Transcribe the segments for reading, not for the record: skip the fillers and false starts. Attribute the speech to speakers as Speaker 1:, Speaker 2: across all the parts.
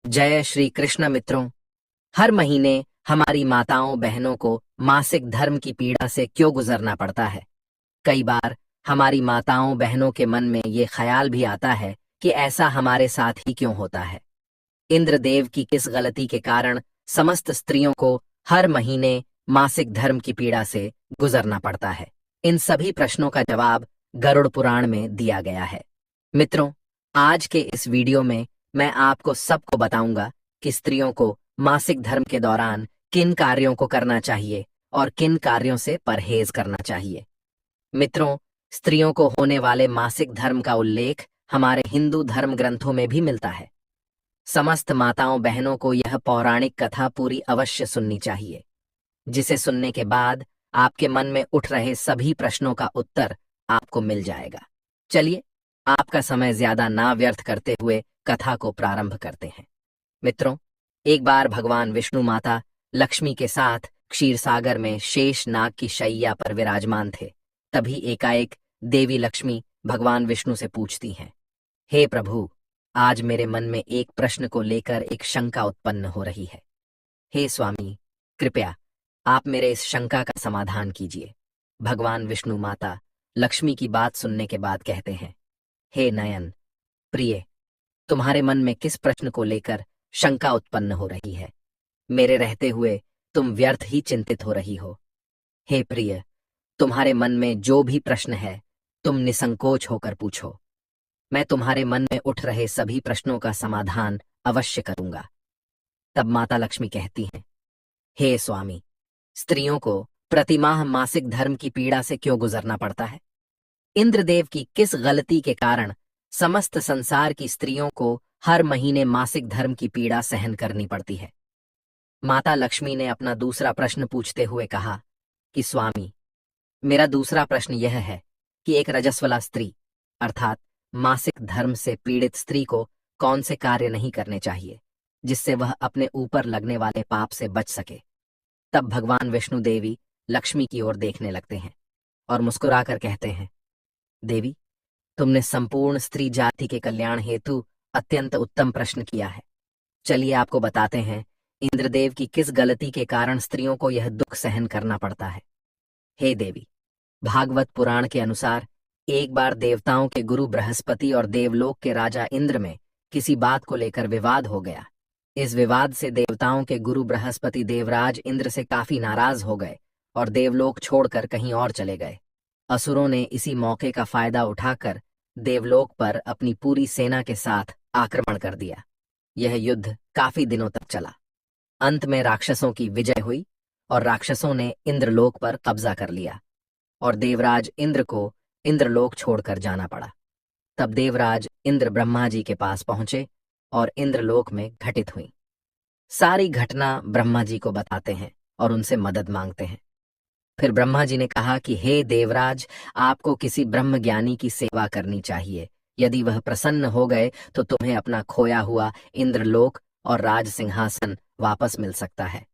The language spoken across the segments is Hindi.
Speaker 1: जय श्री कृष्ण मित्रों। हर महीने हमारी माताओं बहनों को मासिक धर्म की पीड़ा से क्यों गुजरना पड़ता है। कई बार हमारी माताओं बहनों के मन में ये ख्याल भी आता है कि ऐसा हमारे साथ ही क्यों होता है। इंद्रदेव की किस गलती के कारण समस्त स्त्रियों को हर महीने मासिक धर्म की पीड़ा से गुजरना पड़ता है। इन सभी प्रश्नों का जवाब गरुड़ पुराण में दिया गया है। मित्रों, आज के इस वीडियो में मैं आपको सबको बताऊंगा कि स्त्रियों को मासिक धर्म के दौरान किन कार्यों को करना चाहिए और किन कार्यों से परहेज करना चाहिए। मित्रों, स्त्रियों को होने वाले मासिक धर्म का उल्लेख हमारे हिंदू धर्म ग्रंथों में भी मिलता है। समस्त माताओं बहनों को यह पौराणिक कथा पूरी अवश्य सुननी चाहिए, जिसे सुनने के बाद आपके मन में उठ रहे सभी प्रश्नों का उत्तर आपको मिल जाएगा। चलिए, आपका समय ज्यादा ना व्यर्थ करते हुए कथा को प्रारंभ करते हैं। मित्रों, एक बार भगवान विष्णु माता लक्ष्मी के साथ क्षीर सागर में शेष नाग की शैया पर विराजमान थे। तभी एकाएक देवी लक्ष्मी भगवान विष्णु से पूछती हैं, हे प्रभु, आज मेरे मन में एक प्रश्न को लेकर एक शंका उत्पन्न हो रही है। हे स्वामी, कृपया आप मेरे इस शंका का समाधान कीजिए। भगवान विष्णु माता लक्ष्मी की बात सुनने के बाद कहते हैं, हे नयन प्रिय, तुम्हारे मन में किस प्रश्न को लेकर शंका उत्पन्न हो रही है। मेरे रहते हुए तुम व्यर्थ ही चिंतित हो रही हो। हे प्रिय, तुम्हारे मन में जो भी प्रश्न है तुम निसंकोच होकर पूछो। मैं तुम्हारे मन में उठ रहे सभी प्रश्नों का समाधान अवश्य करूंगा। तब माता लक्ष्मी कहती हैं, हे स्वामी, स्त्रियों को प्रतिमाह मासिक धर्म की पीड़ा से क्यों गुजरना पड़ता है। इंद्रदेव की किस गलती के कारण समस्त संसार की स्त्रियों को हर महीने मासिक धर्म की पीड़ा सहन करनी पड़ती है। माता लक्ष्मी ने अपना दूसरा प्रश्न पूछते हुए कहा कि स्वामी, मेरा दूसरा प्रश्न यह है कि एक रजस्वला स्त्री अर्थात मासिक धर्म से पीड़ित स्त्री को कौन से कार्य नहीं करने चाहिए जिससे वह अपने ऊपर लगने वाले पाप से बच सके। तब भगवान विष्णु देवी लक्ष्मी की ओर देखने लगते हैं और मुस्कुराकर कहते हैं, देवी, तुमने संपूर्ण स्त्री जाति के कल्याण हेतु अत्यंत उत्तम प्रश्न किया है। चलिए आपको बताते हैं इंद्रदेव की किस गलती के कारण स्त्रियों को यह दुख सहन करना पड़ता है। हे देवी, भागवत पुराण के अनुसार एक बार देवताओं के गुरु बृहस्पति और देवलोक के राजा इंद्र में किसी बात को लेकर विवाद हो गया। इस विवाद से देवताओं के गुरु बृहस्पति देवराज इंद्र से काफी नाराज हो गए और देवलोक छोड़कर कहीं और चले गए। असुरों ने इसी मौके का फायदा उठाकर देवलोक पर अपनी पूरी सेना के साथ आक्रमण कर दिया। यह युद्ध काफी दिनों तक चला। अंत में राक्षसों की विजय हुई और राक्षसों ने इंद्रलोक पर कब्जा कर लिया और देवराज इंद्र को इंद्रलोक छोड़कर जाना पड़ा। तब देवराज इंद्र ब्रह्मा जी के पास पहुंचे और इंद्रलोक में घटित हुई सारी घटना ब्रह्मा जी को बताते हैं और उनसे मदद मांगते हैं। फिर ब्रह्मा जी ने कहा कि हे देवराज, आपको किसी ब्रह्म ज्ञानी की सेवा करनी चाहिए। यदि वह प्रसन्न हो गए तो तुम्हें अपना खोया हुआ इंद्रलोक और राज सिंहासन वापस मिल सकता है।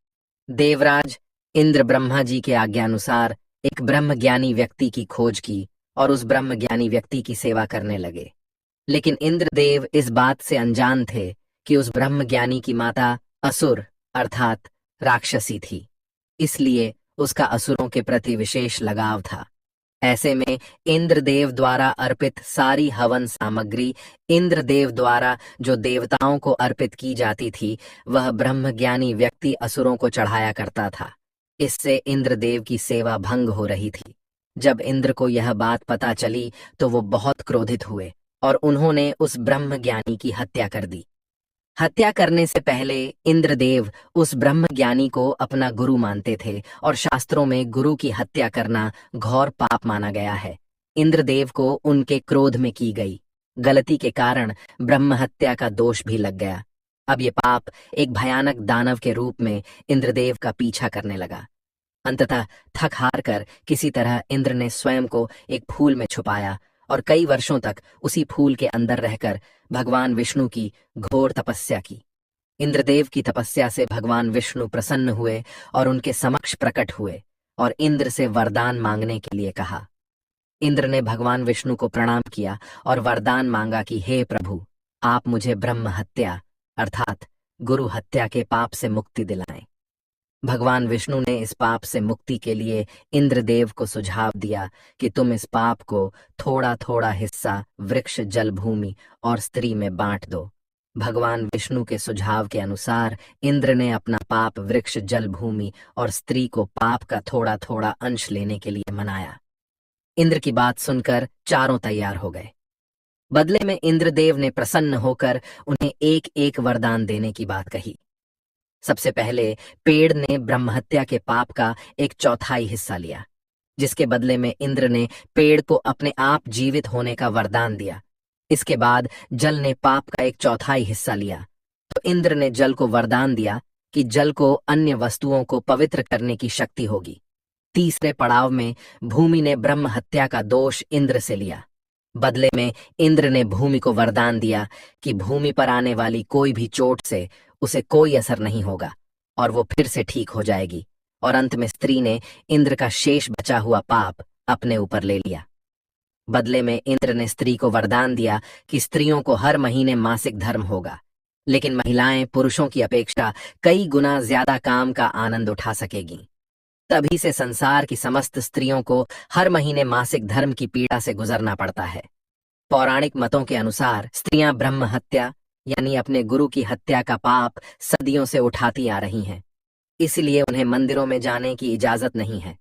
Speaker 1: देवराज इंद्र ब्रह्मा जी के आज्ञानुसार एक ब्रह्म ज्ञानी व्यक्ति की खोज की और उस ब्रह्म ज्ञानी व्यक्ति की सेवा करने लगे। लेकिन इंद्रदेव इस बात से अनजान थे कि उस ब्रह्म ज्ञानी की माता असुर अर्थात राक्षसी थी, इसलिए उसका असुरों के प्रति विशेष लगाव था। ऐसे में इंद्रदेव द्वारा अर्पित सारी हवन सामग्री इंद्रदेव द्वारा जो देवताओं को अर्पित की जाती थी वह ब्रह्मज्ञानी व्यक्ति असुरों को चढ़ाया करता था। इससे इंद्रदेव की सेवा भंग हो रही थी। जब इंद्र को यह बात पता चली तो वो बहुत क्रोधित हुए और उन्होंने उस ब्रह्मज्ञानी की हत्या कर दी। हत्या करने से पहले इंद्रदेव उस ब्रह्मज्ञानी को अपना गुरु मानते थे और शास्त्रों में गुरु की हत्या करना घोर पाप माना गया है। इंद्रदेव को उनके क्रोध में की गई गलती के कारण ब्रह्म हत्या का दोष भी लग गया। अब ये पाप एक भयानक दानव के रूप में इंद्रदेव का पीछा करने लगा। अंततः थक हार कर किसी तरह इंद्र ने स्वयं को एक फूल में छुपाया और कई वर्षों तक उसी फूल के अंदर रहकर भगवान विष्णु की घोर तपस्या की। इंद्रदेव की तपस्या से भगवान विष्णु प्रसन्न हुए और उनके समक्ष प्रकट हुए और इंद्र से वरदान मांगने के लिए कहा। इंद्र ने भगवान विष्णु को प्रणाम किया और वरदान मांगा कि हे प्रभु, आप मुझे ब्रह्म हत्या अर्थात गुरु हत्या के पाप से मुक्ति दिलाएं। भगवान विष्णु ने इस पाप से मुक्ति के लिए इंद्रदेव को सुझाव दिया कि तुम इस पाप को थोड़ा थोड़ा हिस्सा वृक्ष, जल, भूमि और स्त्री में बांट दो। भगवान विष्णु के सुझाव के अनुसार इंद्र ने अपना पाप वृक्ष, जल, भूमि और स्त्री को पाप का थोड़ा थोड़ा अंश लेने के लिए मनाया। इंद्र की बात सुनकर चारों तैयार हो गए। बदले में इंद्रदेव ने प्रसन्न होकर उन्हें एक एक वरदान देने की बात कही। सबसे पहले पेड़ ने ब्रह्महत्या के पाप का 1/4 हिस्सा लिया, जिसके बदले में इंद्र ने पेड़ को अपने आप जीवित होने का वरदान दिया। इसके बाद जल ने पाप का 1/4 हिस्सा लिया, तो इंद्र ने जल को वरदान दिया कि जल को अन्य वस्तुओं को पवित्र करने की शक्ति होगी। तीसरे पड़ाव में भूमि ने ब्रह्म हत्या का दोष इंद्र से लिया। बदले में इंद्र ने भूमि को वरदान दिया कि भूमि पर आने वाली कोई भी चोट से उसे कोई असर नहीं होगा और वो फिर से ठीक हो जाएगी। और अंत में स्त्री ने इंद्र का शेष बचा हुआ पाप अपने ऊपर ले लिया। बदले में इंद्र ने स्त्री को वरदान दिया कि स्त्रियों को हर महीने मासिक धर्म होगा, लेकिन महिलाएं पुरुषों की अपेक्षा कई गुना ज्यादा काम का आनंद उठा सकेगी। तभी से संसार की समस्त स्त्रियों को हर महीने मासिक धर्म की पीड़ा से गुजरना पड़ता है। पौराणिक मतों के अनुसार स्त्रियां ब्रह्म हत्या यानी अपने गुरु की हत्या का पाप सदियों से उठाती आ रही हैं, इसलिए उन्हें मंदिरों में जाने की इजाजत नहीं है।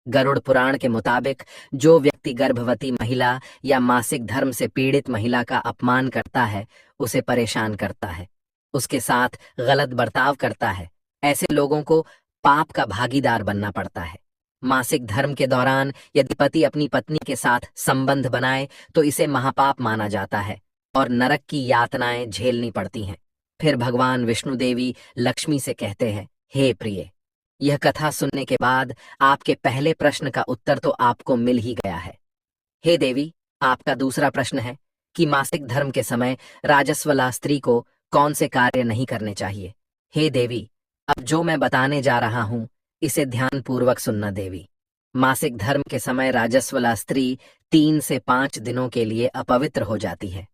Speaker 1: गरुड़ पुराण के मुताबिक जो व्यक्ति गर्भवती महिला या मासिक धर्म से पीड़ित महिला का अपमान करता है, उसे परेशान करता है, उसके साथ गलत बर्ताव करता है, ऐसे लोगों को पाप का भागीदार बनना पड़ता है। मासिक धर्म के दौरान यदि पति अपनी पत्नी के साथ संबंध बनाए तो इसे महापाप माना जाता है और नरक की यातनाएं झेलनी पड़ती हैं। फिर भगवान विष्णु देवी लक्ष्मी से कहते हैं, हे प्रिय, यह कथा सुनने के बाद आपके पहले प्रश्न का उत्तर तो आपको मिल ही गया है। हे देवी, आपका दूसरा प्रश्न है कि मासिक धर्म के समय राजस्वला स्त्री को कौन से कार्य नहीं करने चाहिए। हे देवी, अब जो मैं बताने जा रहा हूं इसे ध्यानपूर्वक सुनना देवी। मासिक धर्म के समय राजस्वला स्त्री 3 से 5 दिनों के लिए अपवित्र हो जाती है।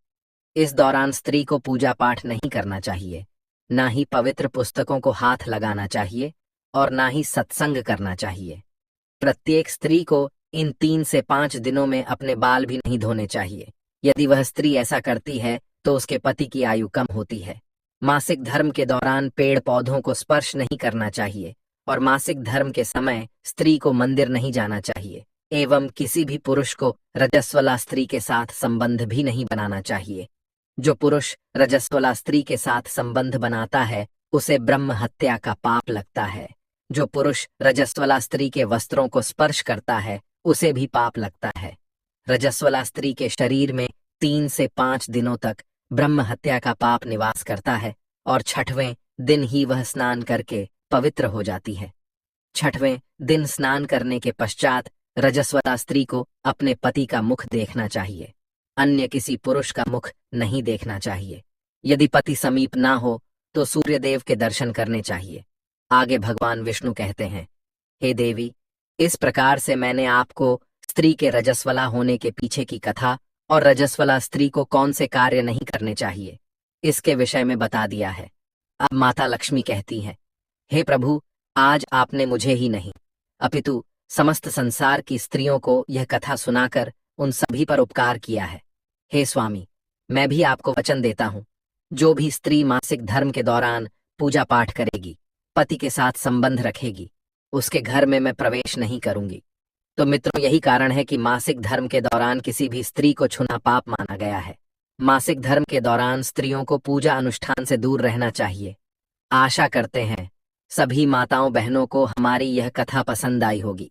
Speaker 1: इस दौरान स्त्री को पूजा पाठ नहीं करना चाहिए, ना ही पवित्र पुस्तकों को हाथ लगाना चाहिए और ना ही सत्संग करना चाहिए। प्रत्येक स्त्री को इन 3 से 5 दिनों में अपने बाल भी नहीं धोने चाहिए। यदि वह स्त्री ऐसा करती है तो उसके पति की आयु कम होती है। मासिक धर्म के दौरान पेड़ पौधों को स्पर्श नहीं करना चाहिए और मासिक धर्म के समय स्त्री को मंदिर नहीं जाना चाहिए एवं किसी भी पुरुष को रजस्वला स्त्री के साथ संबंध भी नहीं बनाना चाहिए। जो पुरुष रजस्वला स्त्री के साथ संबंध बनाता है उसे ब्रह्म हत्या का पाप लगता है। जो पुरुष रजस्वला स्त्री के वस्त्रों को स्पर्श करता है उसे भी पाप लगता है। रजस्वला स्त्री के शरीर में 3 से 5 दिनों तक ब्रह्म हत्या का पाप निवास करता है और 6वें दिन ही वह स्नान करके पवित्र हो जाती है। 6वें दिन स्नान करने के पश्चात रजस्वला स्त्री को अपने पति का मुख देखना चाहिए, अन्य किसी पुरुष का मुख नहीं देखना चाहिए। यदि पति समीप ना हो तो सूर्यदेव के दर्शन करने चाहिए। आगे भगवान विष्णु कहते हैं, हे देवी, इस प्रकार से मैंने आपको स्त्री के रजस्वला होने के पीछे की कथा और रजस्वला स्त्री को कौन से कार्य नहीं करने चाहिए इसके विषय में बता दिया है। अब माता लक्ष्मी कहती हैं, हे प्रभु, आज आपने मुझे ही नहीं अपितु समस्त संसार की स्त्रियों को यह कथा सुनाकर उन सभी पर उपकार किया है। हे स्वामी, मैं भी आपको वचन देता हूँ, जो भी स्त्री मासिक धर्म के दौरान पूजा पाठ करेगी, पति के साथ संबंध रखेगी, उसके घर में मैं प्रवेश नहीं करूंगी। तो मित्रों, यही कारण है कि मासिक धर्म के दौरान किसी भी स्त्री को छूना पाप माना गया है। मासिक धर्म के दौरान स्त्रियों को पूजा अनुष्ठान से दूर रहना चाहिए। आशा करते हैं सभी माताओं बहनों को हमारी यह कथा पसंद आई होगी।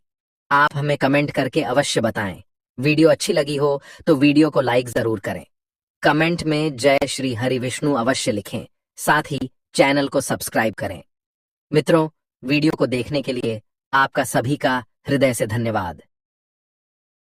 Speaker 1: आप हमें कमेंट करके अवश्य बताएं। वीडियो अच्छी लगी हो तो वीडियो को लाइक जरूर करें। कमेंट में जय श्री हरि विष्णु अवश्य लिखें, साथ ही चैनल को सब्सक्राइब करें। मित्रों, वीडियो को देखने के लिए आपका सभी का हृदय से धन्यवाद।